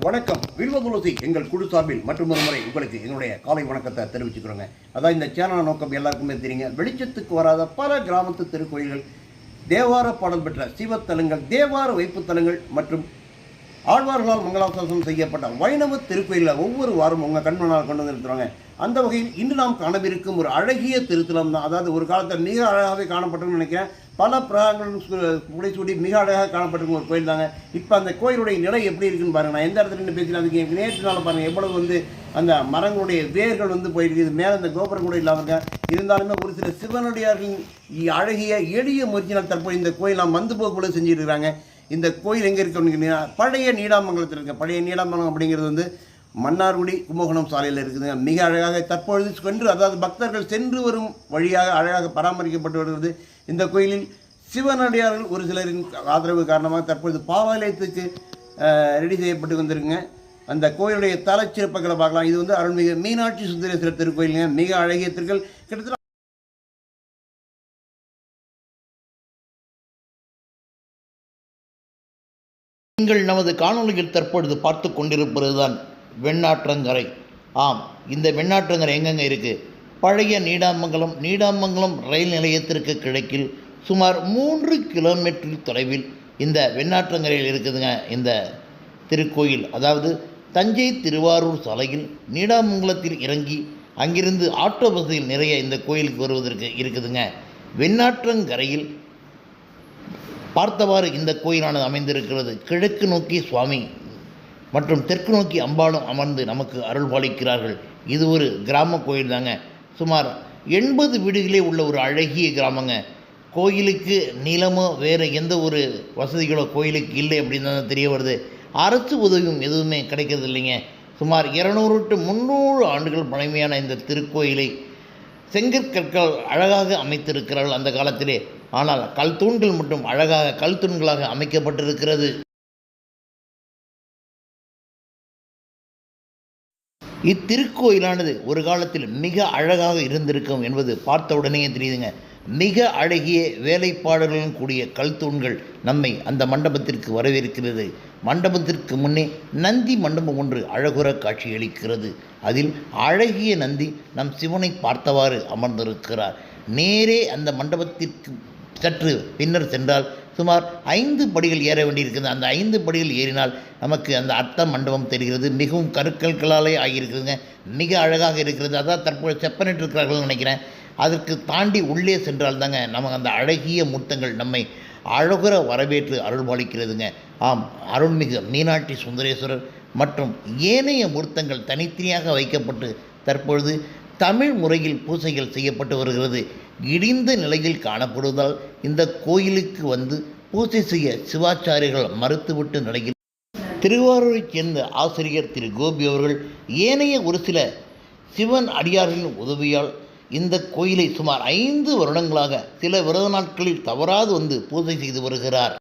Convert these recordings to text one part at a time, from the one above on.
வணக்கம். வில்வதுளசி எங்கள் குழு சார்பில் மற்றும் ஒரு முறை உங்களுக்கு என்னுடைய காலை வணக்கத்தை தெரிவிச்சுக்கிறோங்க. அதான் இந்த சேனல் நோக்கம் எல்லாருக்குமே தெரியுங்க. வெளிச்சத்துக்கு வராத பல கிராமத்து திருக்கோயில்கள், தேவார பாடல் பெற்ற சிவத்தலங்கள், தேவார வைப்புத்தலங்கள் மற்றும் ஆழ்வார்களால் மங்களாசாசனம் செய்யப்பட்ட வைணவ திருக்கோயிலில் ஒவ்வொரு வாரம் உங்கள் கண்மனால் கொண்டு வந்து நிறுத்துறாங்க. அந்த வகையில் இன்று நாம் காணவிருக்கும் ஒரு அழகிய திருத்தலம் தான். அதாவது ஒரு காலத்தில் மிக அழகாகவே காணப்பட்டதுன்னு நினைக்கிறேன். பல பிரகாரங்களும் புடைசூடி மிக அழகாக காணப்பட்டிருக்கும் ஒரு கோயில் தாங்க. இப்போ அந்த கோயிலுடைய நிலை எப்படி இருக்குன்னு பாருங்கள். நான் எந்த இடத்துல நின்று பேசுகிறேன், அதுக்கு நேற்று நாள் பாருங்கள் எவ்வளவு அந்த மரங்களுடைய வேர்கள் போயிருக்குது. மேலே அந்த கோபுரம் கூட இல்லாமல் இருக்க இருந்தாலுமே ஒரு சில சிவனடியார்களின் அழகிய எளிய முயற்சினால் தற்போது இந்த கோயில் நாம் வந்து போல செஞ்சுட்டு இருக்கிறாங்க. இந்த கோயில் எங்கே இருக்குன்னு பழைய நீடாமங்கலத்தில் இருக்க பழைய நீடாமங்கலம் அப்படிங்கிறது மன்னார்குடி கும்பகோணம் சாலையில் இருக்குதுங்க. மிக அழகாக தற்பொழுது சென்று, அதாவது பக்தர்கள் சென்று வரும் வழியாக அழகாக பராமரிக்கப்பட்டு வருகிறது. இந்த கோயிலில் சிவனடியார்கள் ஒரு சிலரின் ஆதரவு காரணமாக தற்பொழுது பாவாலயத்துக்கு ரெடி செய்யப்பட்டு வந்திருக்குங்க. அந்த கோயிலுடைய தலச்சிறப்புகளை பார்க்கலாம். இது அருள்மிகு மீனாட்சி சுந்தரேஸ்வரர் திருக்கோயிலுங்க. மிக அழகிய திருக்கள். கிட்டத்தட்ட நீங்கள் நமது காணொலியில் தற்பொழுது பார்த்து கொண்டிருப்பது தான் வெண்ணாற்றங்கரை. ஆம், இந்த வெண்ணாற்றங்கரை எங்கெங்கே இருக்குது? பழைய நீடாமங்கலம் ரயில் நிலையத்திற்கு கிழக்கில் சுமார் 3 கிலோமீட்டர் தொலைவில் இந்த வெண்ணாற்றங்கரையில் இருக்குதுங்க இந்த திருக்கோயில். அதாவது தஞ்சை திருவாரூர் சாலையில் நீடாமங்கலத்தில் இறங்கி அங்கிருந்து ஆட்டோ வசதியில் நிறைய இந்த கோயிலுக்கு வருவதற்கு இருக்குதுங்க. வெண்ணாற்றங்கரையில் பார்த்தவாறு இந்த கோயிலானது அமைந்திருக்கிறது. கிழக்கு நோக்கி சுவாமி மற்றும் தெற்கு நோக்கி அம்பாளும் அமர்ந்து நமக்கு அருள் பாலிக்கிறார்கள். இது ஒரு கிராம கோயில் தாங்க. சுமார் 80 வீடுகளே உள்ள ஒரு அழகிய கிராமங்க. கோயிலுக்கு நிலமோ வேறு எந்த ஒரு வசதிகளோ கோயிலுக்கு இல்லை அப்படின்னு தான் தெரிய வருது. அரசு உதவியும் எதுவுமே கிடைக்கிறது இல்லைங்க. சுமார் 200 to 300 ஆண்டுகள் பழமையான இந்த திருக்கோயிலை செங்கற்கற்கள் அழகாக அமைத்திருக்கிறார்கள் அந்த காலத்திலே. ஆனால் கல் தூண்கள் மட்டும் அழகாக கல் தூண்களாக அமைக்கப்பட்டிருக்கிறது. இத்திருக்கோயிலானது ஒரு காலத்தில் மிக அழகாக இருந்திருக்கும் என்பது பார்த்த உடனே தெரியுதுங்க. மிக அழகிய வேலைப்பாடுகளுடன் கூடிய கல் தூண்கள் நம்மை அந்த மண்டபத்திற்கு வரவேற்கிறது. மண்டபத்திற்கு முன்னே நந்தி மண்டபம் ஒன்று அழகுற காட்சியளிக்கிறது. அதில் அழகிய நந்தி நம் சிவனை பார்த்தவாறு அமர்ந்திருக்கிறார். நேரே அந்த மண்டபத்திற்கு சற்று பின்னர் சென்றால் சுமார் 5 படிகள் ஏற வேண்டியிருக்குது. அந்த 5 படிகள் ஏறினால் நமக்கு அந்த அர்த்த மண்டபம் தெரிகிறது. மிகவும் கற்களாலே ஆகியிருக்குதுங்க. மிக அழகாக இருக்கிறது. அதான் தற்போது செப்பனிட்டு இருக்கிறார்கள்னு நினைக்கிறேன். அதற்கு தாண்டி உள்ளே சென்றால் தாங்க நமக்கு அந்த அழகிய மூர்த்தங்கள் நம்மை அழகுற வரவேற்று அருள்பாலிக்கிறதுங்க. ஆம், அருள்மிகு மீனாட்சி சுந்தரேஸ்வரர் மற்றும் ஏனைய மூர்த்தங்கள் தனித்தனியாக வைக்கப்பட்டு தற்பொழுது தமிழ் முறையில் பூஜைகள் செய்யப்பட்டு வருகிறது. இடிந்த நிலையில் காணப்படுவதால் இந்த கோயிலுக்கு பூஜை செய்ய சிவாச்சாரியர்கள் மறுத்துவிட்ட நிலையில் திருவாரூரைச் சேர்ந்த ஆசிரியர் திரு கோபி அவர்கள் ஏனைய ஒரு சில சிவன் அடியார்களின் உதவியால் இந்த கோயிலை சுமார் 5 வருடங்களாக சில விரத நாட்களில் தவறாது பூஜை செய்து வருகிறார்.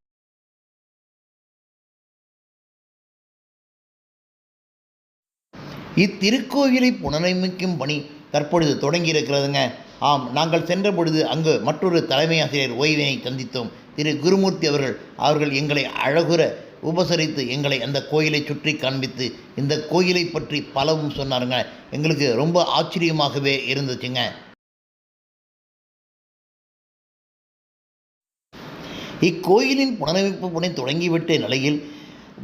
இத்திருக்கோயிலை புனரமைக்கும் பணி தற்பொழுது தொடங்கியிருக்கிறதுங்க. ஆம், நாங்கள் சென்ற பொழுது அங்கு மற்றொரு தலைமை ஆசிரியர் ஓய்வினை சந்தித்தோம். திரு குருமூர்த்தி அவர்கள் எங்களை அழகுற உபசரித்து எங்களை அந்த கோயிலை சுற்றி காண்பித்து இந்த கோயிலை பற்றி பலவும் சொன்னாருங்க. எங்களுக்கு ரொம்ப ஆச்சரியமாகவே இருந்துச்சுங்க. இக்கோயிலின் புனரமைப்பு பணி தொடங்கிவிட்ட நிலையில்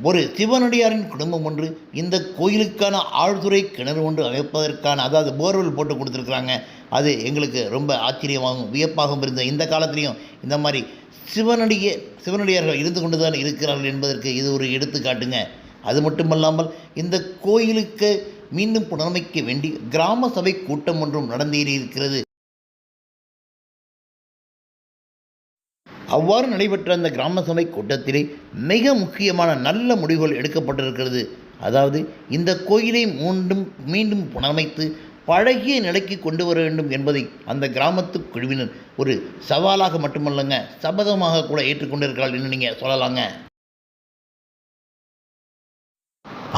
ஒரு சிவனடியாரின் குடும்பம் ஒன்று இந்த கோயிலுக்கான ஆழ்துறை கிணறு ஒன்று அமைப்பதற்கான, அதாவது போர்வெல் போட்டு கொடுத்துருக்குறாங்க. அது எங்களுக்கு ரொம்ப ஆச்சரியமாகவும் வியப்பாகவும் இருந்த இந்த காலத்திலையும் இந்த மாதிரி சிவனடியார்கள் இருந்து கொண்டு தான் இருக்கிறார்கள் என்பதற்கு இது ஒரு எடுத்துக்காட்டுங்க. அது மட்டுமல்லாமல் இந்த கோயிலுக்கு மீண்டும் புனரமைக்க வேண்டி கிராம சபை கூட்டம் ஒன்றும் நடந்தேறியிருக்கிறது. அவ்வாறு நடைபெற்ற அந்த கிராம சபை கூட்டத்திலே மிக முக்கியமான நல்ல முடிவுகள் எடுக்கப்பட்டிருக்கிறது. அதாவது இந்த கோயிலை மீண்டும் புனரமைத்து பழகிய நிலைக்கு கொண்டு வர வேண்டும் என்பதை அந்த கிராமத்து குழுவினர் ஒரு சவாலாக மட்டுமல்லங்க, சபதமாக கூட ஏற்றுக்கொண்டிருக்கிறார்கள் என்று நீங்கள் சொல்லலாங்க.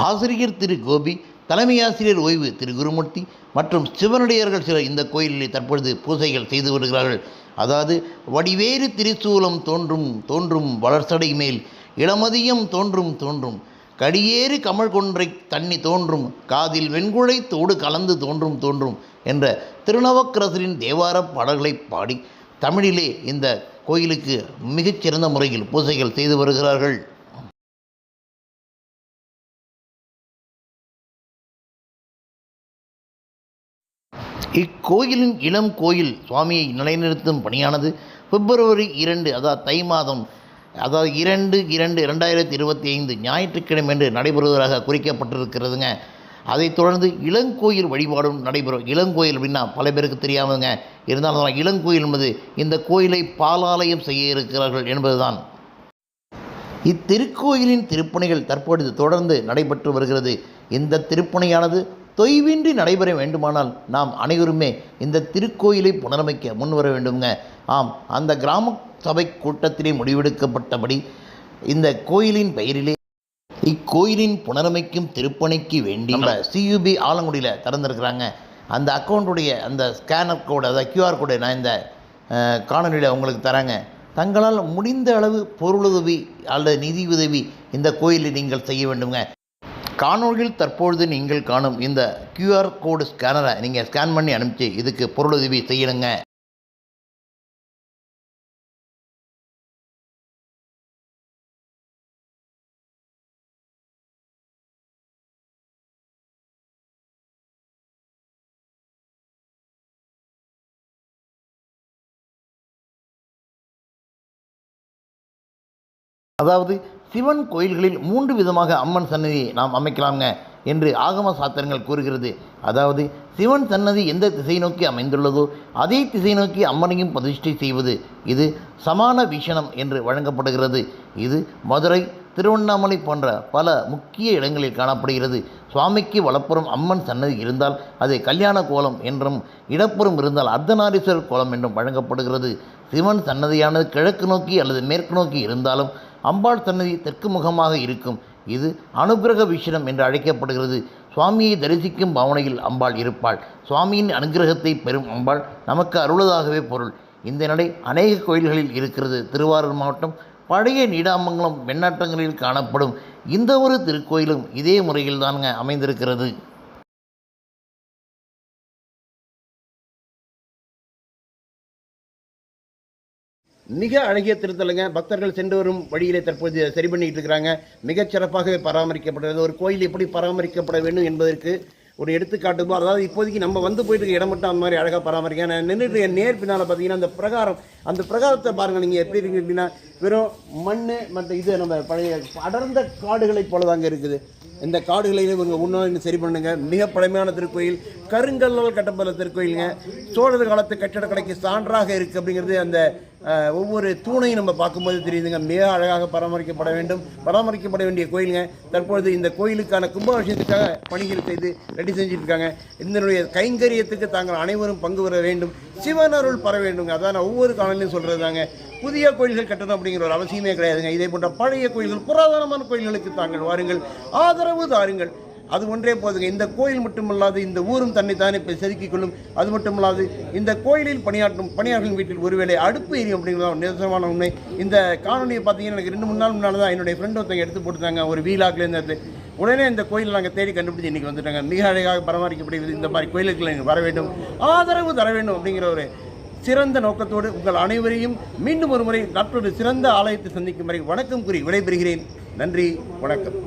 ஆசிரியர் திரு கோபி, தலைமை ஆசிரியர் ஓய்வு திரு குருமூர்த்தி மற்றும் சிவனடியார்கள் சிலர் இந்த கோயிலில் தற்பொழுது பூஜைகள் செய்து வருகிறார்கள். அதாவது வடிவேறு திரிசூலம் தோன்றும் வளர்சடை மேல் இளமதியம் தோன்றும் கடியேறு கமல் கொன்றை தண்ணி தோன்றும் காதில் வெண்குழை தோடு கலந்து தோன்றும் என்ற திருநாவுக்கரசரின் தேவார பாடல்களை பாடி தமிழிலே இந்த கோயிலுக்கு மிகச்சிறந்த முறையில் பூஜைகள் செய்து வருகிறார்கள். இக்கோயிலின் இளம் கோயில் சுவாமியை நிலைநிறுத்தும் பணியானது பிப்ரவரி 2 அதாவது தை மாதம் அதாவது 2/2/2025 ஞாயிற்றுக்கிழமை என்று நடைபெறுவதாக குறிக்கப்பட்டிருக்கிறதுங்க. அதைத் தொடர்ந்து இளங்கோயில் வழிபாடும் நடைபெறும். இளங்கோயில் அப்படின்னா பல பேருக்கு தெரியாமங்க, இருந்தாலும் இளங்கோயில் என்பது இந்த கோயிலை பாலாலயம் செய்ய இருக்கிறார்கள் என்பதுதான். இத்திருக்கோயிலின் திருப்பணிகள் தற்பொழுது தொடர்ந்து நடைபெற்று வருகிறது. இந்த திருப்பணியானது தொய்வின்றி நடைபெற வேண்டுமானால் நாம் அனைவருமே இந்த திருக்கோயிலை புனரமைக்க முன்வர வேண்டுங்க. ஆம், அந்த கிராம சபை கூட்டத்திலே முடிவெடுக்கப்பட்டபடி இந்த கோயிலின் பெயரிலே இக்கோயிலின் புனரமைக்கும் திருப்பணிக்கு வேண்டி நம்ம CUB ஆலங்குடியில் திறந்திருக்கிறாங்க. அந்த அக்கௌண்ட்டுடைய அந்த ஸ்கேனர் கோடு, அதாவது QR கோடு நான் இந்த காணொலியில் உங்களுக்கு தரேங்க. தங்களால் முடிந்த அளவு பொருளுதவி அல்லது நிதி உதவி இந்த கோயிலில் நீங்கள் செய்ய வேண்டுங்க. காணொலியில் தற்பொழுது நீங்கள் காணும் இந்த QR கோடு ஸ்கேனரை நீங்கள் ஸ்கேன் பண்ணி அனுப்பிச்சு இதுக்கு பொருளுதவி செய்யணுங்க. அதாவது சிவன் கோயில்களில் 3 விதமாக அம்மன் சன்னதியை நாம் அமைக்கலாங்க என்று ஆகம சாஸ்திரங்கள் கூறுகிறது. அதாவது சிவன் சன்னதி எந்த திசை நோக்கி அமைந்துள்ளதோ அதே திசை நோக்கி அம்மனையும் பிரதிஷ்டை செய்வது இது சமான வீஷணம் என்று வழங்கப்படுகிறது. இது மதுரை, திருவண்ணாமலை போன்ற பல முக்கிய இடங்களில் காணப்படுகிறது. சுவாமிக்கு வலப்புறம் அம்மன் சன்னதி இருந்தால் அது கல்யாண கோலம் என்றும், இடப்புறம் இருந்தால் அர்த்தநாரீஸ்வரர் கோலம் என்றும் வழங்கப்படுகிறது. சிவன் சன்னதியானது கிழக்கு நோக்கி அல்லது மேற்கு நோக்கி இருந்தாலும் அம்பாள் சன்னதி தெற்கு முகமாக இருக்கும். இது அனுகிரக வீஷணம் என்று அழைக்கப்படுகிறது. சுவாமியை தரிசிக்கும் பாவனையில் அம்பாள் இருப்பாள். சுவாமியின் அனுகிரகத்தை பெறும் அம்பாள் நமக்கு அருளதாகவே பொருள். இந்த நடை அநேக கோயில்களில் இருக்கிறது. திருவாரூர் மாவட்டம் பழைய நீடாமங்கலம் வெண்ணாற்றங்களில் காணப்படும் இந்த ஒரு திருக்கோயிலும் இதே முறையில் தாங்க அமைந்திருக்கிறது. மிக அழகிய திருத்தலங்க. பக்தர்கள் சென்று வரும் வழியிலே தற்போது சரி பண்ணிட்டு இருக்கிறாங்க. மிகச்சிறப்பாக பராமரிக்கப்படுகிறது. ஒரு கோயில் எப்படி பராமரிக்கப்பட வேண்டும் என்பதற்கு ஒரு எடுத்துக்காட்டு. அதாவது இப்போதைக்கு நம்ம வந்து போயிட்டு இருக்க இடம் மட்டும் அந்த மாதிரி அழகாக பராமரிக்க. நான் நின்றுட்டு என் நேர் பின்னால் பார்த்தீங்கன்னா அந்த பிரகாரத்தை பாருங்கள். நீங்கள் எப்படி இருக்கு அப்படின்னா வெறும் மண் மற்ற இது நம்ம பழைய அடர்ந்த காடுகளைப் போல தாங்க இருக்குது. இந்த காடுகளையும் இவங்க இன்னும் சரி பண்ணுங்க. மிக பழமையான திருக்கோயில், கருங்கல்லால் கட்டப்பட்ட திருக்கோயிலுங்க. சோழர் காலத்து கட்டடக்கலைக்கு சான்றாக இருக்குது அப்படிங்கிறது அந்த ஒவ்வொரு தூணையும் நம்ம பார்க்கும்போது தெரியுதுங்க. மிக அழகாக பராமரிக்கப்பட வேண்டிய கோயிலுங்க. தற்பொழுது இந்த கோயிலுக்கான கும்பாபிஷேகத்துக்காக பணிகள் செய்து ரெடி செஞ்சுருக்காங்க. இதனுடைய கைங்கரியத்துக்கு தாங்கள் அனைவரும் பங்கு பெற வேண்டும், சிவனருள் பெற வேண்டுங்க. அதான் ஒவ்வொரு காலத்திலையும் சொல்கிறது தாங்க. புதிய கோயில்கள் கட்டணும் அப்படிங்கிற ஒரு அவசியமே கிடையாதுங்க. இதே போன்ற பழைய கோயில்கள், புராதனமான கோயில்களுக்கு தாங்கள் வாருங்கள், ஆதரவு தாருங்கள். அது ஒன்றே போதுங்க. இந்த கோயில் மட்டுமல்லாது இந்த ஊரும் தன்னைத்தானே இப்போ செதுக்கிக் கொள்ளும். அது மட்டுமல்லாது இந்த கோயிலில் பணியாற்றும் பணியாளர்கள் வீட்டில் ஒருவேளை அடுப்பு எரியும் அப்படிங்கிறது நிதர்சனமான உண்மை. இந்த காணொலியை பார்த்தீங்கன்னா எனக்கு 2-3 நாள் முன்னால் தான் என்னுடைய ஃப்ரெண்ட் ஒருத்தங்க எடுத்து போட்டுருந்தாங்க ஒரு வீலாக்லேருந்து. உடனே இந்த கோயில் நாங்கள் தேடி கண்டுபிடிச்சி இன்றைக்கி வந்துட்டாங்க. மிக அழகாக பராமரிக்கப்படுகிறது. இந்த மாதிரி கோயிலுக்கு நீங்கள் வர வேண்டும், ஆதரவு தர வேண்டும் அப்படிங்கிற ஒரு சிறந்த நோக்கத்தோடு உங்கள் அனைவரையும் மீண்டும் ஒரு முறை மற்றொரு சிறந்த ஆலயத்தை சந்திக்கும் வரை வணக்கம் கூறி விடைபெறுகிறேன். நன்றி, வணக்கம்.